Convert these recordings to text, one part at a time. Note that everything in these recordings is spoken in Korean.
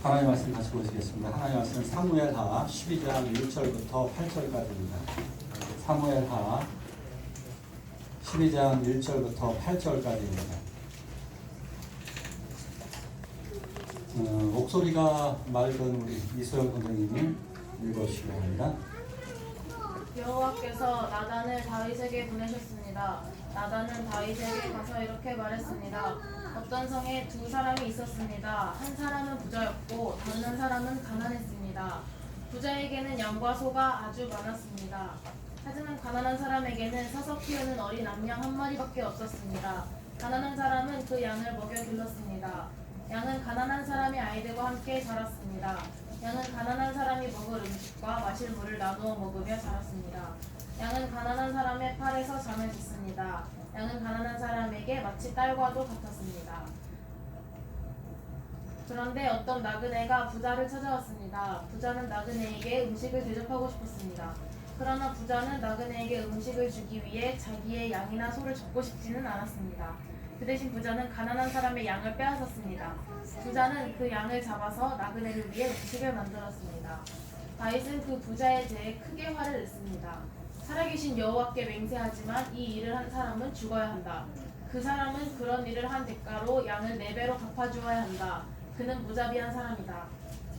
하나님 말씀 같이 보시겠습니다. 하나님 말씀은 사무엘하 12장 1절부터 8절까지입니다. 사무엘하 12장 1절부터 8절까지입니다. 목소리가 맑은 우리 이소영 선생님이 읽어주시기 바랍니다. 여호와께서 나단을 다윗에게 보내셨습니다. 나단은 다윗에게 가서 이렇게 말했습니다. 어떤 성에 두 사람이 있었습니다. 한 사람은 부자였고 다른 한 사람은 가난했습니다. 부자에게는 양과 소가 아주 많았습니다. 하지만 가난한 사람에게는 사서 키우는 어린 암양 한 마리밖에 없었습니다. 가난한 사람은 그 양을 먹여 길렀습니다. 양은 가난한 사람의 아이들과 함께 자랐습니다. 양은 가난한 사람이 먹을 음식과 마실 물을 나누어 먹으며 자랐습니다. 양은 가난한 사람의 팔에서 잠을 잤습니다. 양은 가난한 사람에게 마치 딸과도 같았습니다. 그런데 어떤 나그네가 부자를 찾아왔습니다. 부자는 나그네에게 음식을 대접하고 싶었습니다. 그러나 부자는 나그네에게 음식을 주기 위해 자기의 양이나 소를 접고 싶지는 않았습니다. 그 대신 부자는 가난한 사람의 양을 빼앗았습니다. 부자는 그 양을 잡아서 나그네를 위해 음식을 만들었습니다. 다윗은 그 부자에 대해 크게 화를 냈습니다. 살아계신 여호와께 맹세하지만 이 일을 한 사람은 죽어야 한다. 그 사람은 그런 일을 한 대가로 양을 4배로 갚아주어야 한다. 그는 무자비한 사람이다.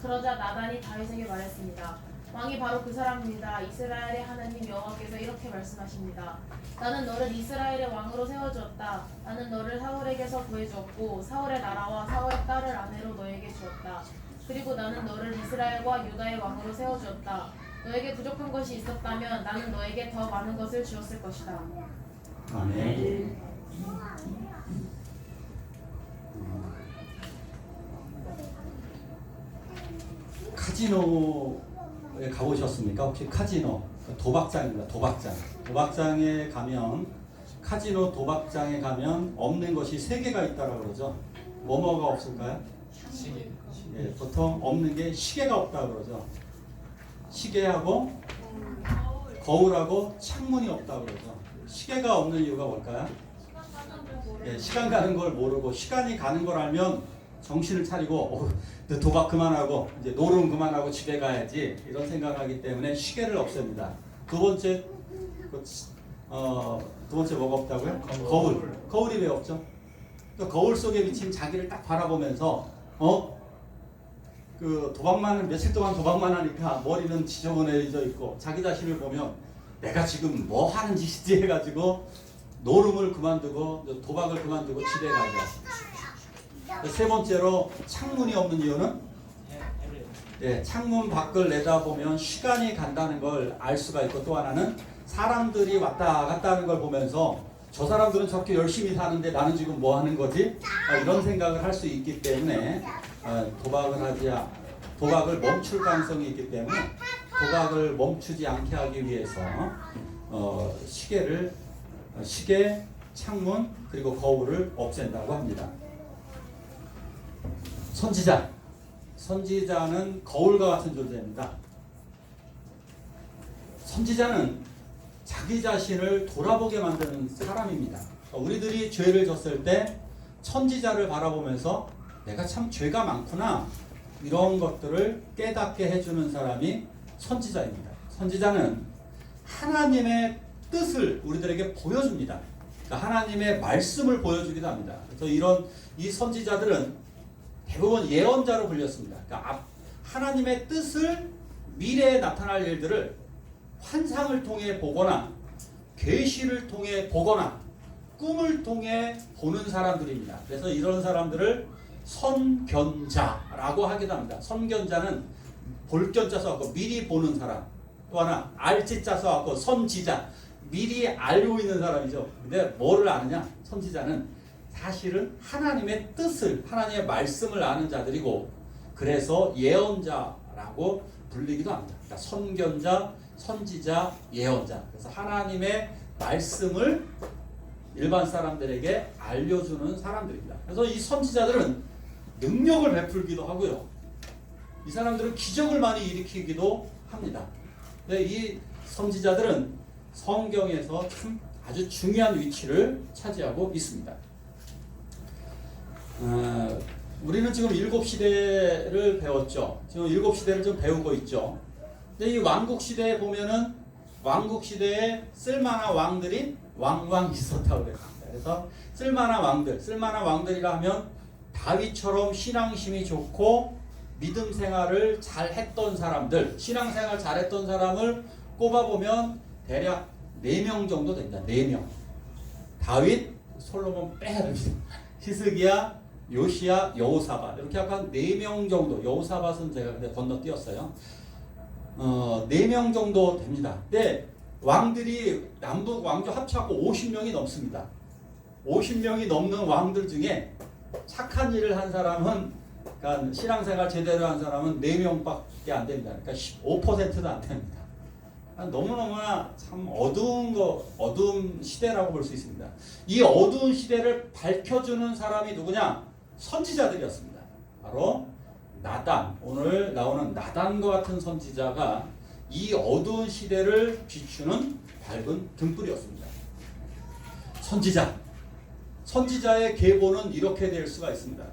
그러자 나단이 다윗에게 말했습니다. 왕이 바로 그 사람입니다. 이스라엘의 하나님 여호와께서 이렇게 말씀하십니다. 나는 너를 이스라엘의 왕으로 세워주었다. 나는 너를 사울에게서 구해주었고 사울의 나라와 사울의 딸을 아내로 너에게 주었다. 그리고 나는 너를 이스라엘과 유다의 왕으로 세워주었다. 너에게 부족한 것이 있었다면 나는 너에게 더 많은 것을 주었을 것이다. 아멘. 카지노에 가보셨습니까? 혹시 카지노, 도박장입니다. 도박장에 가면, 카지노 도박장에 가면 없는 것이 3개가 있다고 그러죠. 뭐가 없을까요? 시계. 예, 보통 없는 게 시계가 없다고 그러죠. 시계하고 거울하고 창문이 없다고 그러죠. 시계가 없는 이유가 뭘까요? 예, 시간 가는 걸 모르고 시간이 가는 걸 알면 정신을 차리고 도박 그만하고 이제 노름 그만하고 집에 가야지 이런 생각을 하기 때문에 시계를 없앱니다. 두 번째 뭐가 없다고요? 거울이 왜 없죠? 그 거울 속에 비친 자기를 딱 바라보면서 그 며칠 동안 도박만 하니까 머리는 지저분해져 있고 자기 자신을 보면 내가 지금 뭐 하는 짓이지 해가지고 노름을 그만두고 도박을 그만두고 집에 가죠. 세 번째로 창문이 없는 이유는 창문 밖을 내다보면 시간이 간다는 걸 알 수가 있고 또 하나는 사람들이 왔다 갔다 하는 걸 보면서 저 사람들은 저렇게 열심히 사는데 나는 지금 뭐 하는 거지? 이런 생각을 할 수 있기 때문에 도박을 멈출 가능성이 있기 때문에 도박을 멈추지 않게 하기 위해서 시계, 창문 그리고 거울을 없앤다고 합니다. 선지자는 거울과 같은 존재입니다. 선지자는 자기 자신을 돌아보게 만드는 사람입니다. 우리들이 죄를 졌을 때 선지자를 바라보면서 내가 참 죄가 많구나 이런 것들을 깨닫게 해주는 사람이 선지자입니다. 선지자는 하나님의 뜻을 우리들에게 보여줍니다. 그러니까 하나님의 말씀을 보여주기도 합니다. 그래서 이 선지자들은 대부분 예언자로 불렸습니다. 그러니까 하나님의 뜻을 미래에 나타날 일들을 환상을 통해 보거나 계시를 통해 보거나 꿈을 통해 보는 사람들입니다. 그래서 이런 사람들을 선견자라고 하기도 합니다. 선견자는 볼견자 써갖고 미리 보는 사람. 또 하나 알지자 써갖고 선지자. 미리 알고 있는 사람이죠. 근데 뭐를 아느냐? 선지자는 사실은 하나님의 뜻을, 하나님의 말씀을 아는 자들이고 그래서 예언자라고 불리기도 합니다. 그러니까 선견자, 선지자, 예언자. 그래서 하나님의 말씀을 일반 사람들에게 알려주는 사람들입니다. 그래서 이 선지자들은 능력을 베풀기도 하고요. 이 사람들은 기적을 많이 일으키기도 합니다. 이 선지자들은 성경에서 참 아주 중요한 위치를 차지하고 있습니다. 우리는 지금 7시대를 배웠죠. 지금 7시대를 좀 배우고 있죠. 근데 이 왕국시대에 보면은 왕국시대에 쓸만한 왕들이 왕왕 있었다고 그래요. 그래서 쓸만한 왕들이라 하면 다윗처럼 신앙심이 좋고 믿음 생활을 잘 했던 사람들, 신앙생활 잘 했던 사람을 꼽아보면 대략 4명 정도 됩니다. 4명. 다윗, 솔로몬 빼야 됩니다. 히스기야, 요시야, 여호사밧 이렇게 약간 4명 정도. 여호사밧은 제가 근데 건너뛰었어요. 4명 정도 됩니다. 근데 왕들이 남북 왕조 합쳐갖고 50명이 넘습니다. 50명이 넘는 왕들 중에 착한 일을 한 사람은, 그러니까 신앙생활 제대로 한 사람은 4명밖에 안 됩니다. 그러니까 15%도 안 됩니다. 너무너무나 참 어두운 시대라고 볼 수 있습니다. 이 어두운 시대를 밝혀주는 사람이 누구냐? 선지자들이었습니다. 바로 나단, 오늘 나오는 나단과 같은 선지자가 이 어두운 시대를 비추는 밝은 등불이었습니다. 선지자의 계보는 이렇게 될 수가 있습니다.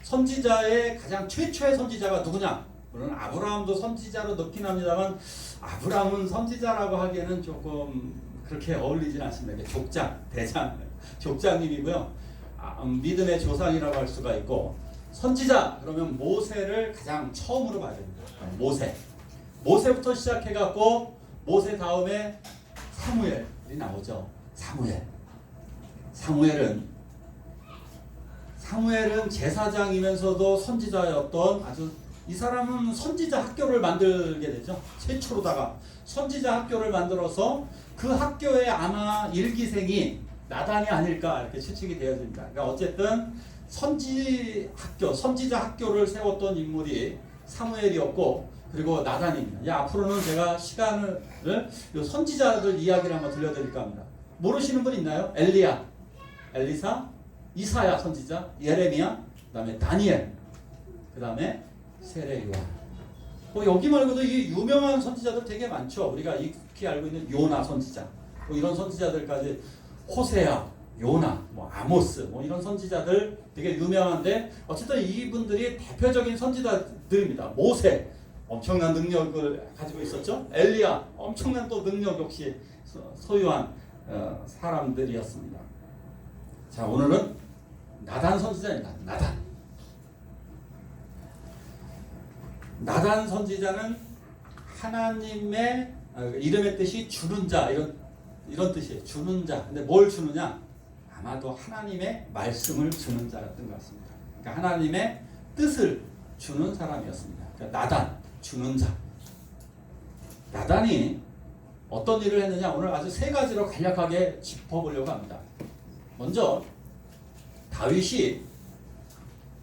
선지자의 가장 최초의 선지자가 누구냐? 물론 아브라함도 선지자로 넣긴 합니다만 아브라함은 선지자라고 하기에는 조금 그렇게 어울리진 않습니다. 족장님이고요. 믿음의 조상이라고 할 수가 있고, 선지자 그러면 모세를 가장 처음으로 봐야 됩니다. 모세부터 시작해갖고 모세 다음에 사무엘이 나오죠. 사무엘은 제사장이면서도 선지자였던 아주, 이 사람은 선지자 학교를 만들게 되죠. 최초로다가 선지자 학교를 만들어서 그 학교에 아마 일기생이 나단이 아닐까 이렇게 추측이 되어집니다. 그러니까 어쨌든 선지자 학교를 세웠던 인물이 사무엘이었고, 그리고 나단입니다. 앞으로는 제가 시간을 선지자들 이야기를 한번 들려드릴까 합니다. 모르시는 분 있나요? 엘리야, 엘리사, 이사야 선지자, 예레미야, 그 다음에 다니엘, 그 다음에 세례 요한. 여기 말고도 이 유명한 선지자들 되게 많죠. 우리가 익히 알고 있는 요나 선지자, 이런 선지자들까지, 호세아, 요나, 아모스, 이런 선지자들 되게 유명한데, 어쨌든 이분들이 대표적인 선지자들입니다. 모세, 엄청난 능력을 가지고 있었죠. 엘리야, 엄청난 또 능력 역시 소유한 사람들이었습니다. 자, 오늘은 나단 선지자입니다. 나단 선지자는 하나님의 이름의 뜻이 주는 자, 이런 뜻이에요. 주는 자. 근데 뭘 주느냐? 아마도 하나님의 말씀을 주는 자였던 것 같습니다. 그러니까 하나님의 뜻을 주는 사람이었습니다. 그러니까 나단, 주는 자. 나단이 어떤 일을 했느냐? 오늘 아주 3가지로 간략하게 짚어보려고 합니다. 먼저 다윗이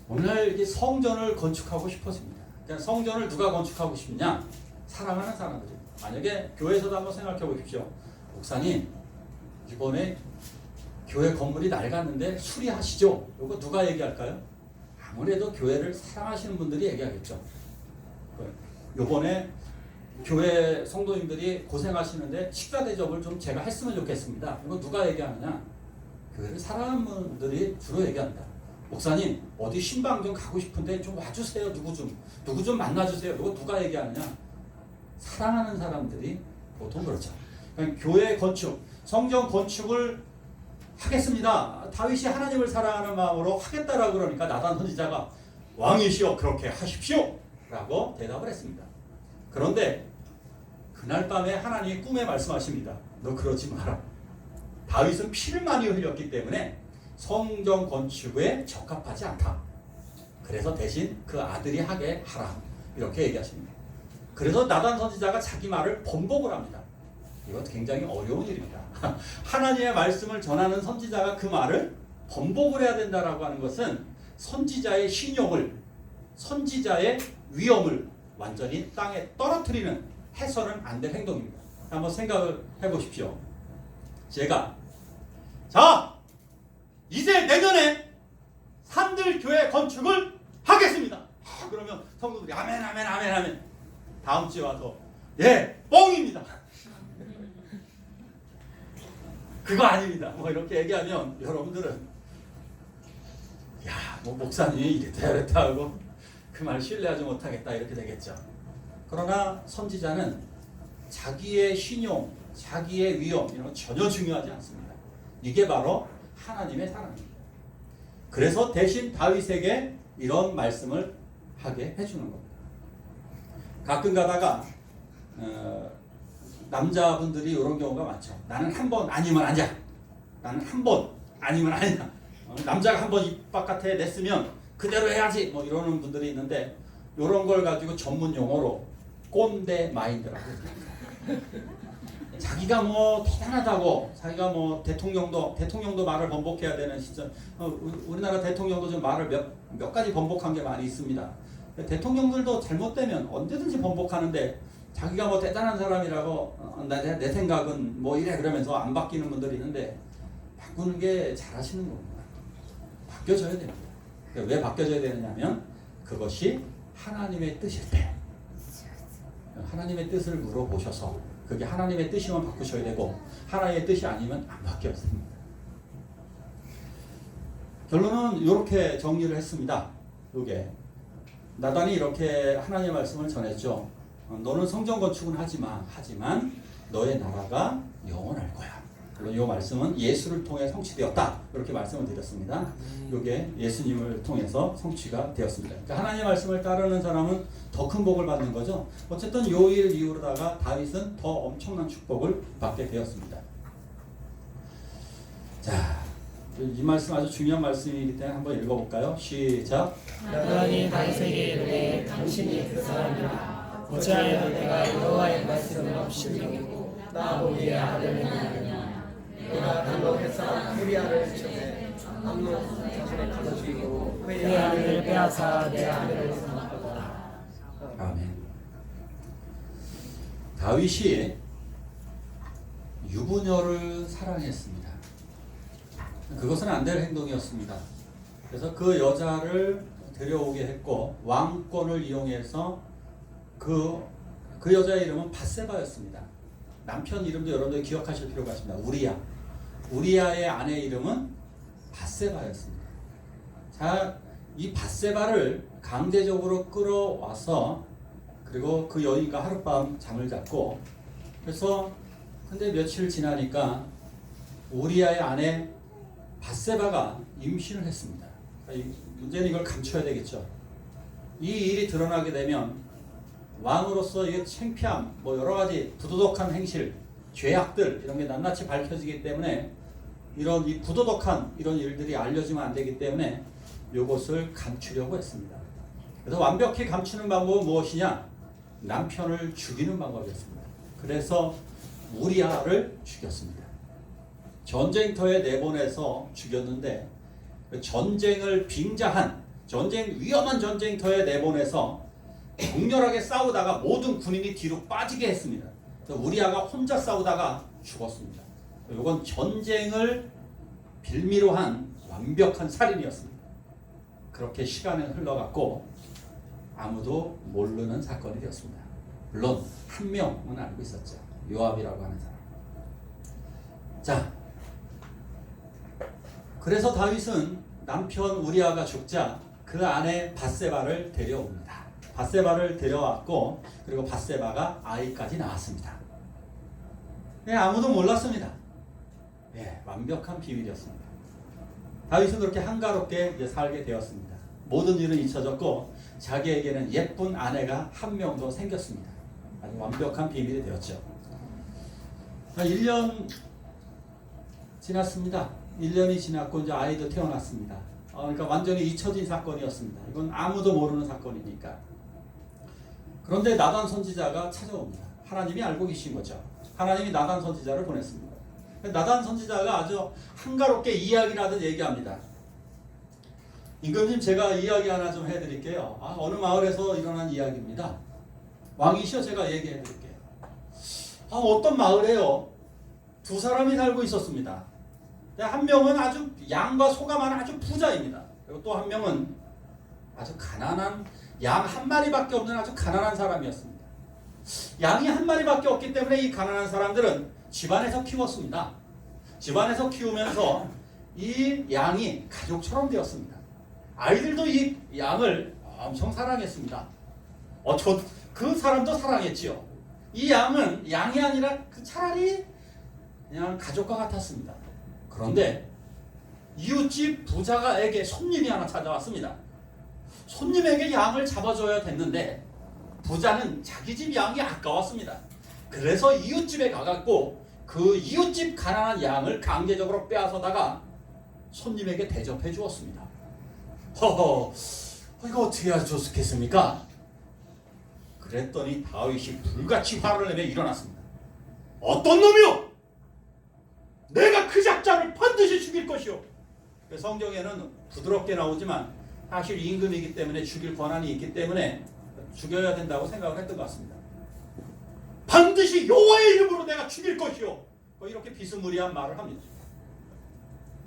오늘 성전을 건축하고 싶었습니다. 그러니까 성전을 누가 건축하고 싶냐? 사랑하는 사람들이. 만약에 교회에서도 한번 생각해 보십시오. 목사님, 이번에 교회 건물이 낡았는데 수리하시죠? 이거 누가 얘기할까요? 아무래도 교회를 사랑하시는 분들이 얘기하겠죠. 이번에 교회 성도님들이 고생하시는데 식사 대접을 좀 제가 했으면 좋겠습니다. 이거 누가 얘기하느냐? 교회를 사랑하는 분들이 주로 얘기합니다. 목사님, 어디 신방 좀 가고 싶은데 좀 와주세요. 누구 좀 만나주세요. 이거 누가 얘기하느냐? 사랑하는 사람들이 보통 그렇죠. 그러니까 교회 건축, 성전 건축을 하겠습니다. 다윗이 하나님을 사랑하는 마음으로 하겠다라고 그러니까 나단 선지자가 왕이시여 그렇게 하십시오 라고 대답을 했습니다. 그런데 그날 밤에 하나님이 꿈에 말씀하십니다. 너 그러지 마라. 다윗은 피를 많이 흘렸기 때문에 성전 건축에 적합하지 않다. 그래서 대신 그 아들이 하게 하라. 이렇게 얘기하십니다. 그래서 나단 선지자가 자기 말을 번복을 합니다. 이건 굉장히 어려운 일입니다. 하나님의 말씀을 전하는 선지자가 그 말을 번복을 해야 된다라고 하는 것은 선지자의 신용을, 선지자의 위엄을 완전히 땅에 떨어뜨리는, 해서는 안 될 행동입니다. 한번 생각을 해보십시오. 제가 이제 내년에 산들교회 건축을 하겠습니다. 그러면 성도들이 아멘 아멘 아멘 아멘. 다음 주에 와서 뻥입니다. 그거 아닙니다. 이렇게 얘기하면 여러분들은 야, 뭐 목사님이 이랬다 저랬다 하고 그 말 신뢰하지 못하겠다 이렇게 되겠죠. 그러나 선지자는 자기의 신용, 자기의 위험 이런 거 전혀 중요하지 않습니다. 이게 바로 하나님의 사랑입니다. 그래서 대신 다윗에게 이런 말씀을 하게 해주는 겁니다. 가끔 가다가 남자분들이 이런 경우가 많죠. 나는 한 번 아니면 아니야. 나는 한 번 아니면 아니야. 남자가 한 번 입 바깥에 냈으면 그대로 해야지. 뭐 이러는 분들이 있는데 이런 걸 가지고 전문 용어로 꼰대 마인드라고 합니다. 자기가 뭐 대단하다고, 자기가 뭐 대통령도 말을 번복해야 되는 시점. 우리나라 대통령도 좀 말을 몇 가지 번복한 게 많이 있습니다. 대통령들도 잘못되면 언제든지 번복하는데 자기가 뭐 대단한 사람이라고 내 생각은 뭐 이래 그러면서 안 바뀌는 분들이 있는데 바꾸는 게 잘하시는 겁니다. 바뀌어져야 됩니다. 왜 바뀌어져야 되느냐면 그것이 하나님의 뜻일 때 하나님의 뜻을 물어보셔서 그게 하나님의 뜻이면 바꾸셔야 되고 하나님의 뜻이 아니면 안 바뀌었습니다. 결론은 이렇게 정리를 했습니다. 이게 나단이 이렇게 하나님의 말씀을 전했죠. 너는 성전 건축은 하지만 너의 나라가 영원할 거야. 물론 이 말씀은 예수를 통해 성취되었다. 이렇게 말씀을 드렸습니다. 이게 예수님을 통해서 성취가 되었습니다. 그러니까 하나님의 말씀을 따르는 사람은 더 큰 복을 받는 거죠. 어쨌든 이 일 이후로다가 다윗은 더 엄청난 축복을 받게 되었습니다. 자, 이 말씀 아주 중요한 말씀이기 때문에 한번 읽어볼까요? 시작. 나단이 다윗에게 이르되 당신이 그 사람이라 어찌하여 내가 여호와의 말씀을 없이 여기고 나 우리의 아들을 낳느냐. 내가 달로 햇사람 우리아를 쳐내 암논 자손의 칼로 죽이고 그의 아들을 빼앗아 내 아들을 삼았도다. 아멘. 다윗이 유부녀를 사랑했습니다. 그것은 안 될 행동이었습니다. 그래서 그 여자를 데려오게 했고 왕권을 이용해서 그 여자의 이름은 밧세바였습니다. 남편 이름도 여러분들이 기억하실 필요가 있습니다. 우리야의 아내 이름은 밧세바였습니다. 자, 이 밧세바를 강제적으로 끌어와서 그리고 그 여인과 하룻밤 잠을 잤고 그래서 근데 며칠 지나니까 우리야의 아내 밧세바가 임신을 했습니다. 문제는 이걸 감춰야 되겠죠. 이 일이 드러나게 되면 왕으로서 이게 창피함, 뭐 여러 가지 부도덕한 행실, 죄악들 이런 게 낱낱이 밝혀지기 때문에 이 부도덕한 이런 일들이 알려지면 안 되기 때문에 이것을 감추려고 했습니다. 그래서 완벽히 감추는 방법은 무엇이냐? 남편을 죽이는 방법이었습니다. 그래서 우리아를 죽였습니다. 전쟁터에 내보내서 죽였는데 전쟁을 빙자한 위험한 전쟁터에 내보내서 격렬하게 싸우다가 모든 군인이 뒤로 빠지게 했습니다. 우리아가 혼자 싸우다가 죽었습니다. 이건 전쟁을 빌미로 한 완벽한 살인이었습니다. 그렇게 시간이 흘러갔고 아무도 모르는 사건이 되었습니다. 물론 한 명은 알고 있었죠. 요압이라고 하는 사람. 자, 그래서 다윗은 남편 우리아가 죽자 그 아내 밧세바를 데려옵니다. 밧세바를 데려왔고 그리고 밧세바가 아이까지 낳았습니다. 네, 아무도 몰랐습니다. 네, 완벽한 비밀이었습니다. 다윗은 그렇게 한가롭게 이제 살게 되었습니다. 모든 일은 잊혀졌고 자기에게는 예쁜 아내가 한 명도 생겼습니다. 아주 완벽한 비밀이 되었죠. 1년 지났습니다. 1년이 지났고 이제 아이도 태어났습니다. 그러니까 완전히 잊혀진 사건이었습니다. 이건 아무도 모르는 사건이니까. 그런데 나단 선지자가 찾아옵니다. 하나님이 알고 계신 거죠. 하나님이 나단 선지자를 보냈습니다. 나단 선지자가 아주 한가롭게 이야기를 하듯 얘기합니다. 임금님, 제가 이야기 하나 좀 해드릴게요. 어느 마을에서 일어난 이야기입니다. 왕이시여, 제가 얘기해 드릴게요. 어떤 마을에요, 두 사람이 살고 있었습니다. 한 명은 아주 양과 소가 많은 아주 부자입니다. 그리고 또 한 명은 아주 가난한 양 한 마리밖에 없는 아주 가난한 사람이었습니다. 양이 한 마리밖에 없기 때문에 이 가난한 사람들은 집안에서 키웠습니다. 집안에서 키우면서 이 양이 가족처럼 되었습니다. 아이들도 이 양을 엄청 사랑했습니다. 그 사람도 사랑했지요. 이 양은 양이 아니라 차라리 그냥 가족과 같았습니다. 그런데 이웃집 부자가에게 손님이 하나 찾아왔습니다. 손님에게 양을 잡아줘야 됐는데 부자는 자기 집 양이 아까웠습니다. 그래서 이웃집에 가갖고 그 이웃집 가난한 양을 강제적으로 빼앗아다가 손님에게 대접해 주었습니다. 허허, 이거 어떻게 해야 좋겠습니까? 그랬더니 다윗이 불같이 화를 내며 일어났습니다. 어떤 놈이요? 내가 그 작자를 반드시 죽일 것이요. 성경에는 부드럽게 나오지만 사실 임금이기 때문에 죽일 권한이 있기 때문에 죽여야 된다고 생각을 했던 것 같습니다. 반드시 여호와의 이름으로 내가 죽일 것이요. 이렇게 비스무리한 말을 합니다.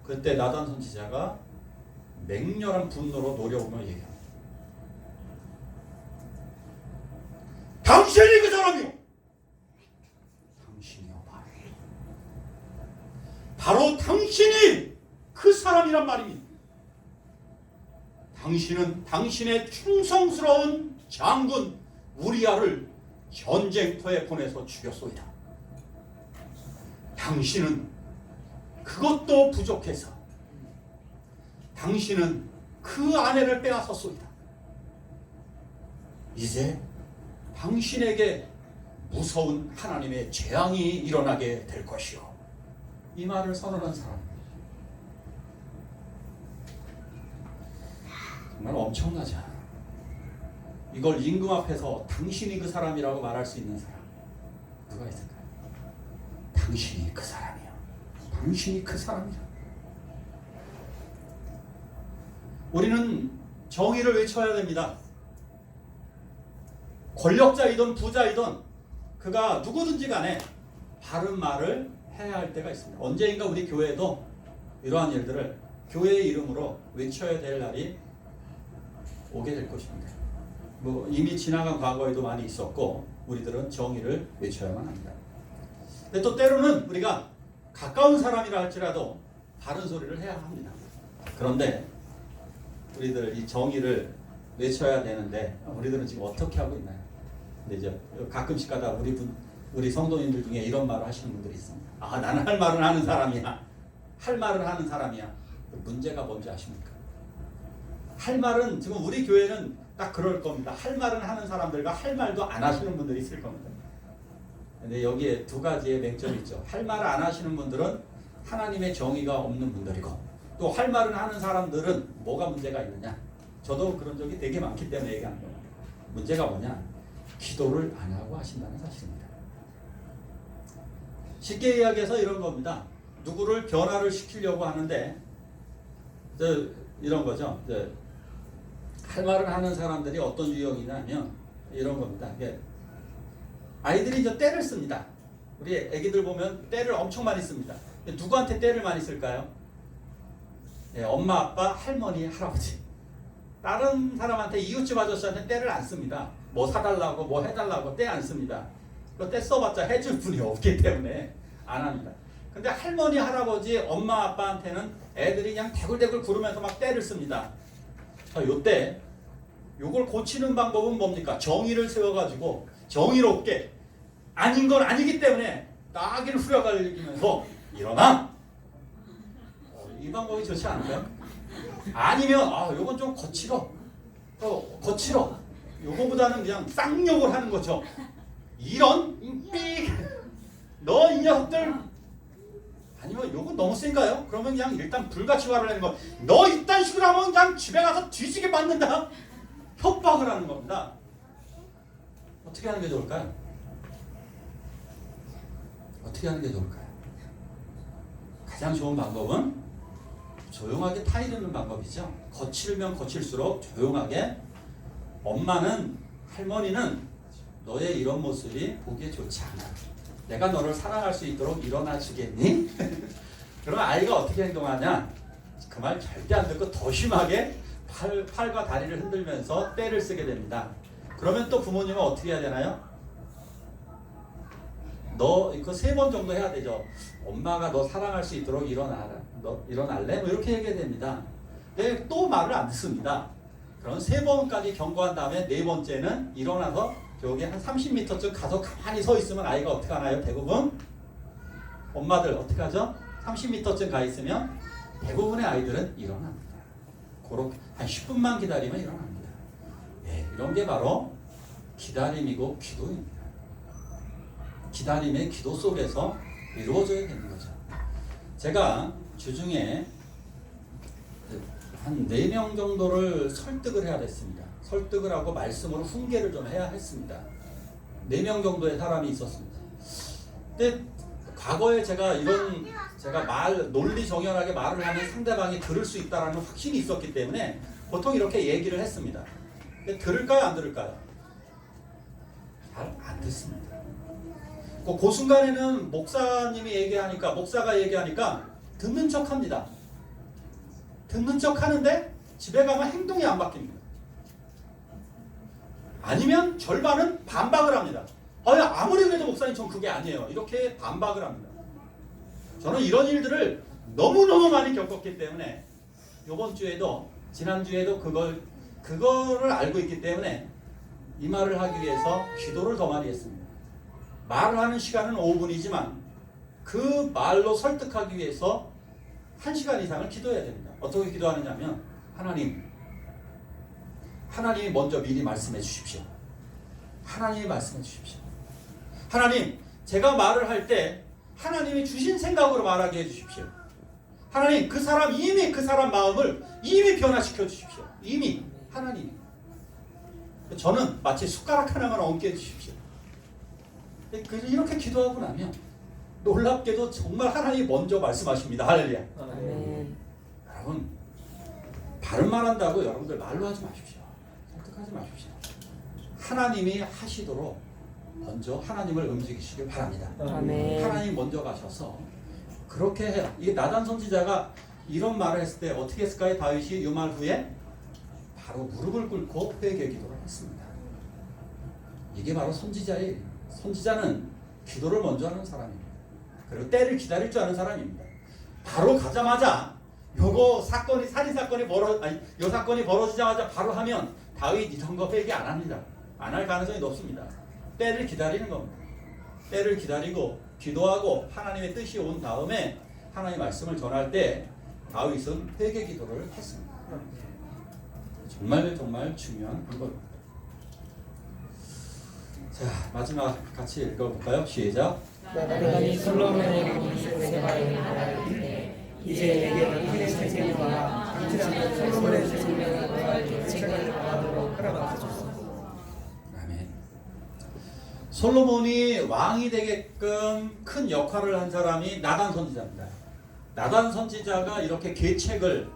그때 나단 선지자가 맹렬한 분노로 노려보며 얘기합니다. 당신이 그 사람이요. 당신이요, 바로 당신이 그 사람이란 말입니다. 당신은 당신의 충성스러운 장군 우리아를 전쟁터에 보내서 죽였소이다. 당신은 그것도 부족해서 당신은 그 아내를 빼앗았소이다. 이제 당신에게 무서운 하나님의 재앙이 일어나게 될 것이요. 이 말을 선언한 사람입니다. 정말 엄청나지 않아. 이걸 임금 앞에서 당신이 그 사람이라고 말할 수 있는 사람 누가 있을까요? 당신이 그 사람이야. 당신이 그 사람이야. 우리는 정의를 외쳐야 됩니다. 권력자이든 부자이든 그가 누구든지 간에 바른 말을 해야 할 때가 있습니다. 언제인가 우리 교회도 이러한 일들을 교회의 이름으로 외쳐야 될 날이 오게 될 것입니다. 이미 지나간 과거에도 많이 있었고 우리들은 정의를 외쳐야만 합니다. 근데 또 때로는 우리가 가까운 사람이라 할지라도 바른 소리를 해야 합니다. 그런데 우리들 이 정의를 외쳐야 되는데 우리들은 지금 어떻게 하고 있나요? 근데 이제 가끔씩 가다 우리 성도님들 중에 이런 말을 하시는 분들이 있습니다. 나는 할 말은 하는 사람이야. 할 말을 하는 사람이야. 문제가 뭔지 아십니까? 할 말은 지금 우리 교회는 딱 그럴 겁니다. 할 말은 하는 사람들과 할 말도 안 하시는 분들이 있을 겁니다. 근데 여기에 두 가지의 맹점이 있죠. 할 말을 안 하시는 분들은 하나님의 정의가 없는 분들이고 또 할 말은 하는 사람들은 뭐가 문제가 있느냐? 저도 그런 적이 되게 많기 때문에 얘기하는 겁니다. 문제가 뭐냐? 기도를 안 하고 하신다는 사실입니다. 쉽게 이야기해서 이런 겁니다. 누구를 변화를 시키려고 하는데 이런 거죠. 할 말을 하는 사람들이 어떤 유형이냐면 이런 겁니다. 아이들이 이제 때를 씁니다. 우리 애기들 보면 때를 엄청 많이 씁니다. 누구한테 때를 많이 쓸까요? 엄마, 아빠, 할머니, 할아버지. 다른 사람한테 이웃집 아저씨한테 때를 안 씁니다. 뭐 사달라고 뭐 해달라고 때 안 씁니다. 때 써봤자 해줄 분이 없기 때문에 안 합니다. 근데 할머니, 할아버지, 엄마, 아빠한테는 애들이 그냥 대굴대굴 구르면서 막 때를 씁니다. 요때 요걸 고치는 방법은 뭡니까? 정의를 세워가지고 정의롭게 아닌 건 아니기 때문에 따귀를 후려갈리면서 일어나! 이 방법이 좋지 않을까요? 아니면 요건 좀 거칠어. 거칠어. 요거보다는 그냥 쌍욕을 하는 거죠. 이런 너 이 녀석들. 아니면 요건 너무 센가요? 그러면 그냥 일단 불같이 화를 내는 거. 너 이딴 식으로 하면 그냥 집에 가서 뒤지게 맞는다. 협박을 하는 겁니다. 어떻게 하는 게 좋을까요? 어떻게 하는 게 좋을까요? 가장 좋은 방법은 조용하게 타이르는 방법이죠. 거칠면 거칠수록 조용하게 엄마는 할머니는 너의 이런 모습이 보기에 좋지 않아. 내가 너를 사랑할 수 있도록 일어나 주겠니? 그럼 아이가 어떻게 행동하냐? 그 말 절대 안 듣고 더 심하게 팔과 다리를 흔들면서 때를 쓰게 됩니다. 그러면 또 부모님은 어떻게 해야 되나요? 너 이거 3번 정도 해야 되죠. 엄마가 너 사랑할 수 있도록 일어나라. 너 일어날래? 뭐 이렇게 얘기해야 됩니다. 근데 또 말을 안 듣습니다. 그럼 3번까지 경고한 다음에 4번째는 일어나서 여기 한 30m쯤 가서 가만히 서 있으면 아이가 어떻게 하나요? 대부분 엄마들 어떻게 하죠? 30m쯤 가 있으면 대부분의 아이들은 일어납니다. 그렇게 한 10분만 기다리면 일어납니다. 네, 이런 게 바로 기다림이고 기도입니다. 기다림의 기도 속에서 이루어져야 되는 거죠. 제가 주중에 한 4명 정도를 설득을 해야 됐습니다. 설득을 하고 말씀으로 훈계를 좀 해야 했습니다. 4명 정도의 사람이 있었습니다. 근데 과거에 제가 논리 정연하게 말을 하면 상대방이 들을 수 있다는 확신이 있었기 때문에 보통 이렇게 얘기를 했습니다. 근데 들을까요, 안 들을까요? 잘 안 듣습니다. 그 순간에는 목사가 얘기하니까 듣는 척 합니다. 듣는 척 하는데 집에 가면 행동이 안 바뀝니다. 아니면 절반은 반박을 합니다. 아무리 그래도 목사님 전 그게 아니에요. 이렇게 반박을 합니다. 저는 이런 일들을 너무너무 많이 겪었기 때문에 이번 주에도 지난주에도 그거를 알고 있기 때문에 이 말을 하기 위해서 기도를 더 많이 했습니다. 말을 하는 시간은 5분이지만 그 말로 설득하기 위해서 1시간 이상을 기도해야 됩니다. 어떻게 기도하느냐면 하나님이 먼저 미리 말씀해 주십시오. 하나님이 말씀해 주십시오. 하나님, 제가 말을 할 때 하나님이 주신 생각으로 말하게 해주십시오. 하나님, 그 사람 마음을 이미 변화시켜 주십시오. 이미 하나님. 저는 마치 숟가락 하나만 얹게 해주십시오. 이렇게 기도하고 나면 놀랍게도 정말 하나님이 먼저 말씀하십니다. 할렐루야. 여러분, 바른 말 한다고 여러분들 말로 하지 마십시오. 설득하지 마십시오. 하나님이 하시도록 먼저 하나님을 움직이시길 바랍니다. 아멘. 하나님 먼저 가셔서 그렇게 해요. 이게 나단 선지자가 이런 말을 했을 때 어떻게 했을까요? 다윗이 이 말 후에 바로 무릎을 꿇고 회개 기도를 했습니다. 이게 바로 선지자의 선지자는 기도를 먼저 하는 사람입니다. 그리고 때를 기다릴 줄 아는 사람입니다. 바로 가자마자 살인 사건이 벌어지자마자 바로 하면 다윗 이런 거 회개 안 합니다. 안 할 가능성이 높습니다. 때를 기다리는 겁니다. 때를 기다리고 기도하고 하나님의 뜻이 온 다음에 하나님의 말씀을 전할 때 다윗은 회개 기도를 했습니다. 정말 중요한 방법입니다. 자, 마지막 같이 읽어볼까요? 시작. 내가 이 솔로몬에게 이스라엘의 말을 때 이제 내게 당신의 생명과 당신의 솔로몬의 생명과 책을 받도록 허락하소서. 아멘. 솔로몬이 왕이 되게끔 큰 역할을 한 사람이 나단 선지자입니다. 나단 선지자가 이렇게 계책을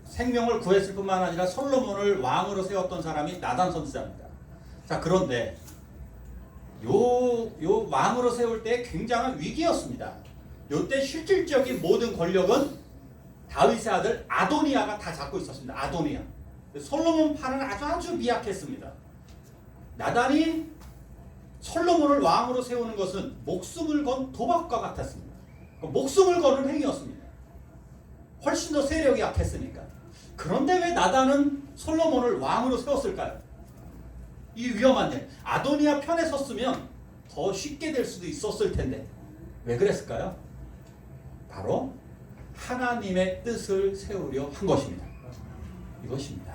생명을 구했을 뿐만 아니라 솔로몬을 왕으로 세웠던 사람이 나단 선지자입니다. 자, 그런데 요 왕으로 세울 때 굉장한 위기였습니다. 요때 실질적인 모든 권력은 다윗의 아들 아도니아가 다 잡고 있었습니다. 아도니아. 솔로몬 판은 아주 미약했습니다. 나단이 솔로몬을 왕으로 세우는 것은 목숨을 건 도박과 같았습니다. 목숨을 거는 행위였습니다. 훨씬 더 세력이 약했으니까. 그런데 왜 나단은 솔로몬을 왕으로 세웠을까요? 이 위험한 일. 아도니아 편에 섰으면 더 쉽게 될 수도 있었을 텐데 왜 그랬을까요? 바로 하나님의 뜻을 세우려 한 것입니다. 이것입니다.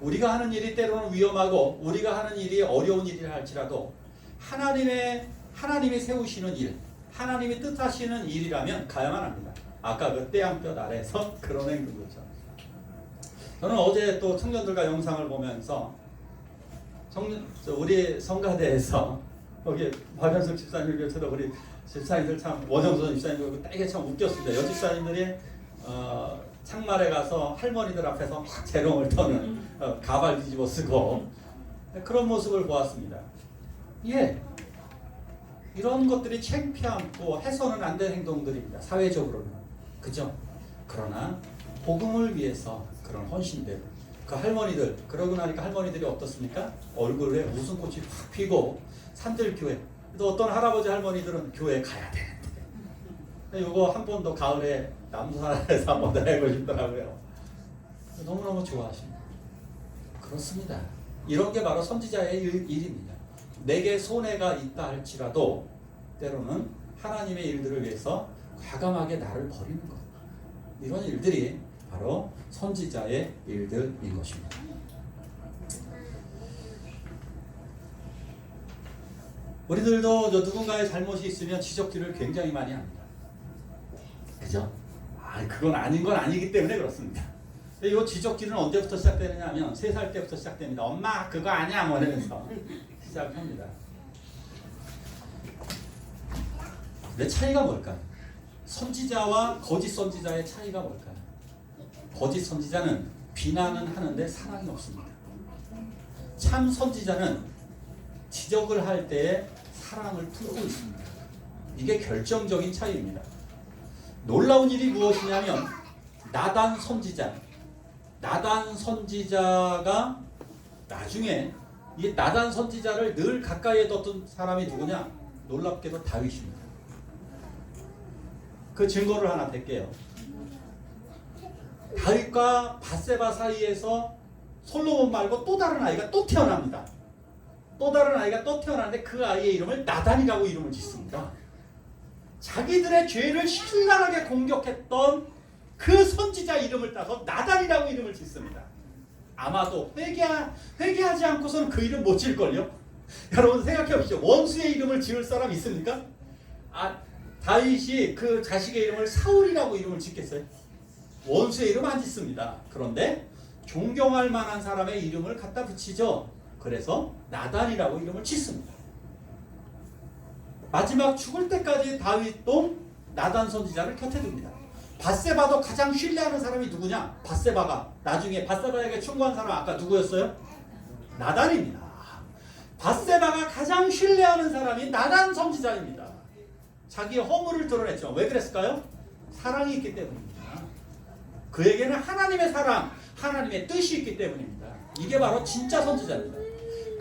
우리가 하는 일이 때로는 위험하고 우리가 하는 일이 어려운 일이라 할지라도 하나님이 세우시는 일, 하나님이 뜻하시는 일이라면 가야만 합니다. 아까 그 떼양볕 아래에서 그런 행동이죠. 저는 어제 또 청년들과 영상을 보면서 우리 성가대에서 거기 박현숙 집사님 곁에도 우리 집사님들 참 원영선 집사님 되게 참 웃겼습니다. 여집사님들이 창말에 가서 할머니들 앞에서 막 재롱을 떠는 가발 뒤집어 쓰고 그런 모습을 보았습니다. 예, 이런 것들이 창피하고 해서는 안 될 행동들입니다. 사회적으로는. 그죠? 그러나 복음을 위해서 그런 헌신들, 그 할머니들, 그러고 나니까 할머니들이 어떻습니까? 얼굴에 웃음꽃이 확 피고 산들교회, 또 어떤 할아버지 할머니들은 교회 가야 되는데 이거 한 번 더 가을에 남산에서 한번 해보고 싶더라고요. 너무너무 좋아하십니다. 그렇습니다. 이런 게 바로 선지자의 일입니다. 내게 손해가 있다 할지라도 때로는 하나님의 일들을 위해서 과감하게 나를 버리는 것. 이런 일들이 바로 선지자의 일들인 것입니다. 우리들도 누군가의 잘못이 있으면 지적질을 굉장히 많이 합니다. 그죠? 그건 아닌 건 아니기 때문에 그렇습니다. 이 지적질은 언제부터 시작되느냐 하면 3살 때부터 시작됩니다. 엄마 그거 아니야 뭐 이러면서 시작합니다. 근데 차이가 뭘까요? 선지자와 거짓 선지자의 차이가 뭘까요? 거짓 선지자는 비난은 하는데 사랑이 없습니다. 참 선지자는 지적을 할 때에 사랑을 품고 있습니다. 이게 결정적인 차이입니다. 놀라운 일이 무엇이냐면 나단 선지자가 나중에 이 나단 선지자를 늘 가까이에 뒀던 사람이 누구냐? 놀랍게도 다윗입니다. 그 증거를 하나 댈게요. 다윗과 밧세바 사이에서 솔로몬 말고 또 다른 아이가 또 태어납니다. 또 다른 아이가 또 태어나는데 그 아이의 이름을 나단이라고 이름을 짓습니다. 자기들의 죄를 신랄하게 공격했던 그 선지자 이름을 따서 나단이라고 이름을 짓습니다. 아마도 회개하지 않고서는 그 이름 못 지을걸요? 여러분 생각해 보시죠. 원수의 이름을 지을 사람 있습니까? 다윗이 그 자식의 이름을 사울이라고 이름을 짓겠어요? 원수의 이름 안 짓습니다. 그런데 존경할 만한 사람의 이름을 갖다 붙이죠. 그래서 나단이라고 이름을 짓습니다. 마지막 죽을 때까지 다윗도 나단 선지자를 곁에 둡니다. 밧세바도 가장 신뢰하는 사람이 누구냐? 밧세바가 나중에 밧세바에게 충고한 사람 아까 누구였어요? 나단입니다. 밧세바가 가장 신뢰하는 사람이 나단 선지자입니다. 자기의 허물을 드러냈죠. 왜 그랬을까요? 사랑이 있기 때문입니다. 그에게는 하나님의 사랑, 하나님의 뜻이 있기 때문입니다. 이게 바로 진짜 선지자입니다.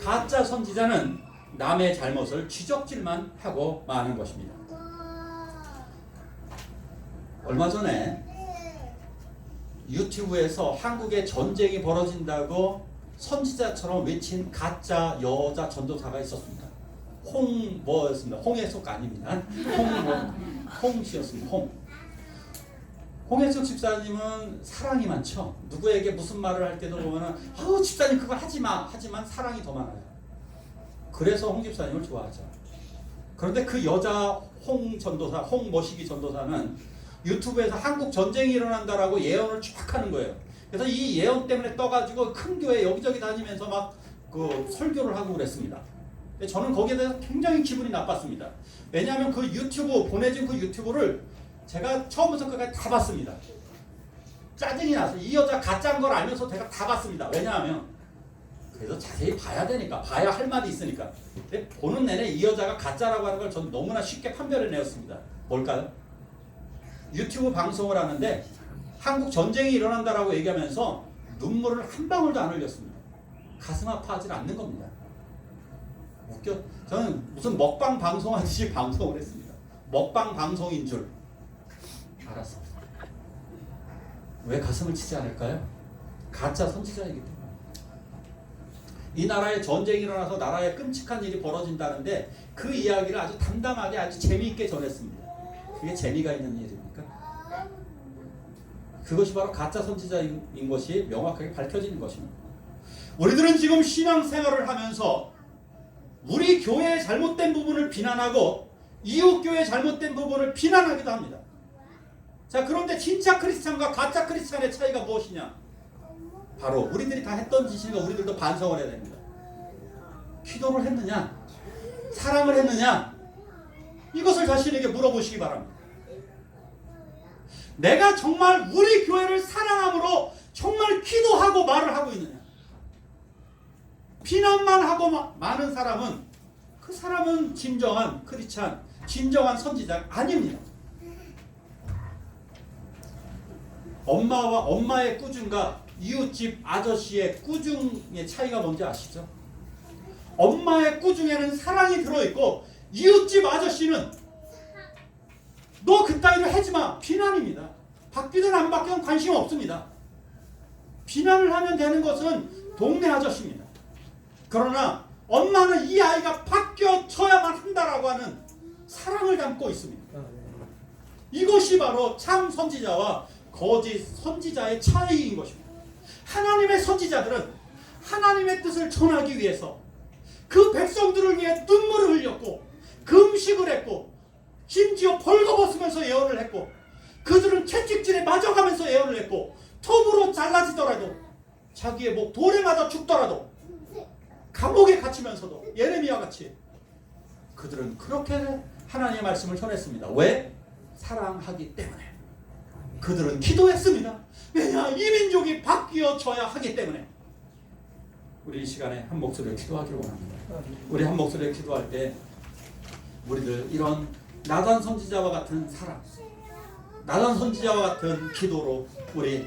가짜 선지자는 남의 잘못을 지적질만 하고 마는 것입니다. 얼마 전에 유튜브에서 한국에 전쟁이 벌어진다고 선지자처럼 외친 가짜 여자 전도사가 있었습니다. 뭐였습니다. 홍혜숙 아닙니다. 홍씨였습니다. 홍혜숙 집사님은 사랑이 많죠. 누구에게 무슨 말을 할 때도 보면은 집사님 그거 하지마 하지만 사랑이 더 많아요. 그래서 홍 집사님을 좋아하죠. 그런데 그 여자 홍모시기 전도사는 유튜브에서 한국 전쟁이 일어난다라고 예언을 쫙 하는 거예요. 그래서 이 예언 때문에 떠가지고 큰 교회 여기저기 다니면서 막 그 설교를 하고 그랬습니다. 저는 거기에 대해서 굉장히 기분이 나빴습니다. 왜냐하면 그 유튜브 보내준 그 유튜브를 제가 처음부터 끝까지 다 봤습니다. 짜증이 나서 이 여자 가짜인 걸 알면서 제가 다 봤습니다. 왜냐하면 그래서 자세히 봐야 되니까, 봐야 할 말이 있으니까. 근데 보는 내내 이 여자가 가짜라고 하는 걸 저는 너무나 쉽게 판별을 내었습니다. 뭘까요? 유튜브 방송을 하는데 한국 전쟁이 일어난다라고 얘기하면서 눈물을 한 방울도 안 흘렸습니다. 가슴 아파하지 않는 겁니다. 웃겨. 저는 무슨 먹방 방송하듯이 방송을 했습니다. 먹방 방송인 줄 알았습니다. 왜 가슴을 치지 않을까요? 가짜 선지자이기 때문에. 이 나라에 전쟁이 일어나서 나라에 끔찍한 일이 벌어진다는데 그 이야기를 아주 담담하게 아주 재미있게 전했습니다. 그게 재미가 있는 일입니까? 그것이 바로 가짜 선지자인 것이 명확하게 밝혀지는 것입니다. 우리들은 지금 신앙생활을 하면서 우리 교회의 잘못된 부분을 비난하고 이웃 교회의 잘못된 부분을 비난하기도 합니다. 자, 그런데 진짜 크리스찬과 가짜 크리스찬의 차이가 무엇이냐? 바로 우리들이 다 했던 짓이니까 우리들도 반성을 해야 됩니다. 기도를 했느냐? 사랑을 했느냐? 이것을 자신에게 물어보시기 바랍니다. 내가 정말 우리 교회를 사랑함으로 정말 기도하고 말을 하고 있느냐? 비난만 하고 많은 사람은 그 사람은 진정한 크리스찬, 진정한 선지자 아닙니다. 엄마의 꾸중과 이웃집 아저씨의 꾸중의 차이가 뭔지 아시죠? 엄마의 꾸중에는 사랑이 들어있고 이웃집 아저씨는 너 그따위로 하지마 비난입니다. 바뀌든 안 바뀌든 관심 없습니다. 비난을 하면 되는 것은 동네 아저씨입니다. 그러나 엄마는 이 아이가 바뀌어져야만 한다라고 하는 사랑을 담고 있습니다. 이것이 바로 참 선지자와 거짓 선지자의 차이인 것입니다. 하나님의 선지자들은 하나님의 뜻을 전하기 위해서 그 백성들을 위해 눈물을 흘렸고 금식을 했고 심지어 벌거벗으면서 예언을 했고 그들은 채찍질에 맞아가면서 예언을 했고 톱으로 잘라지더라도 자기의 목 돌에 맞아 죽더라도 감옥에 갇히면서도 예레미야 같이 그들은 그렇게 하나님의 말씀을 전했습니다. 왜? 사랑하기 때문에. 그들은 기도했습니다. 왜냐? 이 민족이 바뀌어져야 하기 때문에. 우리 이 시간에 한 목소리로 기도하기를 원합니다. 우리 한 목소리로 기도할 때 우리들 이런 나단 선지자와 같은 사랑, 나단 선지자와 같은 기도로 우리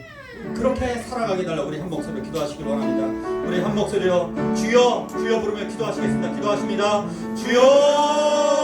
그렇게 살아가게 달라고 우리 한 목소리로 기도하시길 원합니다. 우리 한 목소리로 주여 주여 부르며 기도하시겠습니다. 기도하십니다. 주여